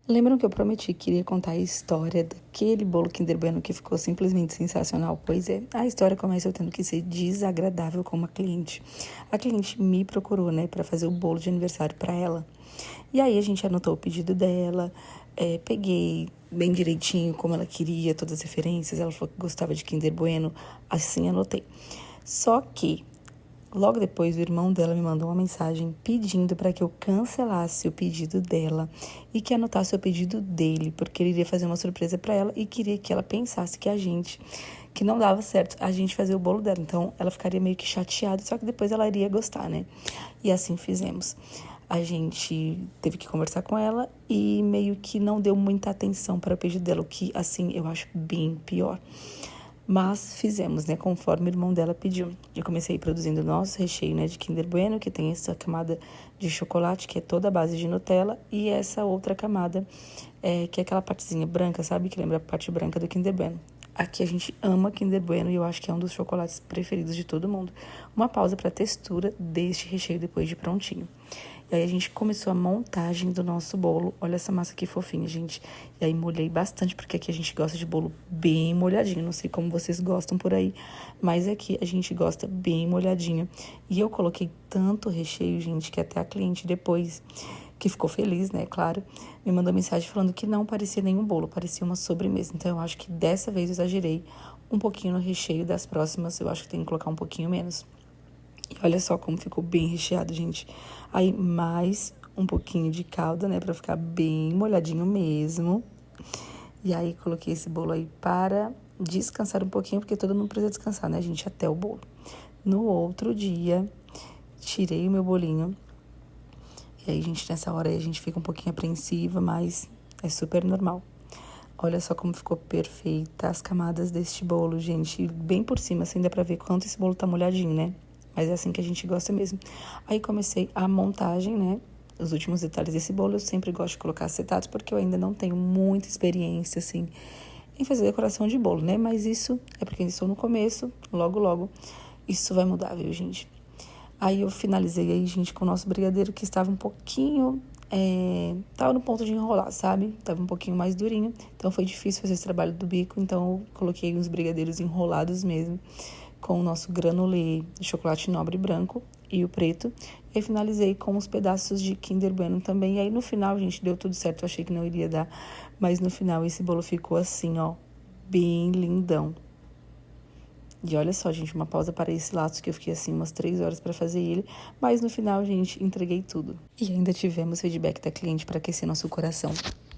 Lembram que eu prometi que iria contar a história daquele bolo Kinder Bueno que ficou simplesmente sensacional? Pois é, a história começa eu tendo que ser desagradável com uma cliente. A cliente me procurou, né, para fazer o bolo de aniversário para ela. E aí a gente anotou o pedido dela, peguei bem direitinho como ela queria, todas as referências. Ela falou que gostava de Kinder Bueno, assim anotei. Só que logo depois, o irmão dela me mandou uma mensagem pedindo para que eu cancelasse o pedido dela e que anotasse o pedido dele, porque ele iria fazer uma surpresa para ela e queria que ela pensasse que não dava certo a gente fazer o bolo dela. Então, ela ficaria meio que chateada, só que depois ela iria gostar, né? E assim fizemos. A gente teve que conversar com ela e meio que não deu muita atenção para o pedido dela, o que, assim, eu acho bem pior. Mas fizemos, né, conforme o irmão dela pediu. Eu comecei produzindo o nosso recheio, né, de Kinder Bueno, que tem essa camada de chocolate, que é toda a base de Nutella, e essa outra camada, que é aquela partezinha branca, sabe? Que lembra a parte branca do Kinder Bueno. Aqui a gente ama Kinder Bueno e eu acho que é um dos chocolates preferidos de todo mundo. Uma pausa para a textura deste recheio depois de prontinho. E aí a gente começou a montagem do nosso bolo. Olha essa massa que fofinha, gente. E aí molhei bastante, porque aqui a gente gosta de bolo bem molhadinho. Não sei como vocês gostam por aí, mas aqui a gente gosta bem molhadinho. E eu coloquei tanto recheio, gente, que até a cliente depois, que ficou feliz, né, claro, me mandou mensagem falando que não parecia nenhum bolo, parecia uma sobremesa. Então eu acho que dessa vez eu exagerei um pouquinho no recheio, das próximas eu acho que tem que colocar um pouquinho menos. E olha só como ficou bem recheado, gente. Aí, mais um pouquinho de calda, né? Pra ficar bem molhadinho mesmo. E aí, coloquei esse bolo aí para descansar um pouquinho, porque todo mundo precisa descansar, né, gente? Até o bolo. No outro dia, tirei o meu bolinho. E aí, gente, nessa hora aí, a gente fica um pouquinho apreensiva, mas é super normal. Olha só como ficou perfeita as camadas deste bolo, gente. Bem por cima, assim, dá pra ver quanto esse bolo tá molhadinho, né? Mas é assim que a gente gosta mesmo. Aí comecei a montagem, né? Os últimos detalhes desse bolo, eu sempre gosto de colocar acetatos, porque eu ainda não tenho muita experiência, assim, em fazer decoração de bolo, né? Mas isso é porque eu estou no começo, logo, isso vai mudar, viu, gente? Aí eu finalizei aí, gente, com o nosso brigadeiro, que estava um pouquinho... tava no ponto de enrolar, sabe? Tava um pouquinho mais durinho, então foi difícil fazer esse trabalho do bico, então eu coloquei uns brigadeiros enrolados mesmo, com o nosso granulê de chocolate nobre branco e o preto. E finalizei com os pedaços de Kinder Bueno também. E aí no final, gente, deu tudo certo. Eu achei que não iria dar, mas no final esse bolo ficou assim, ó, bem lindão. E olha só, gente, uma pausa para esse laço que eu fiquei assim umas 3 horas para fazer ele, mas no final, gente, entreguei tudo. E ainda tivemos feedback da cliente para aquecer nosso coração.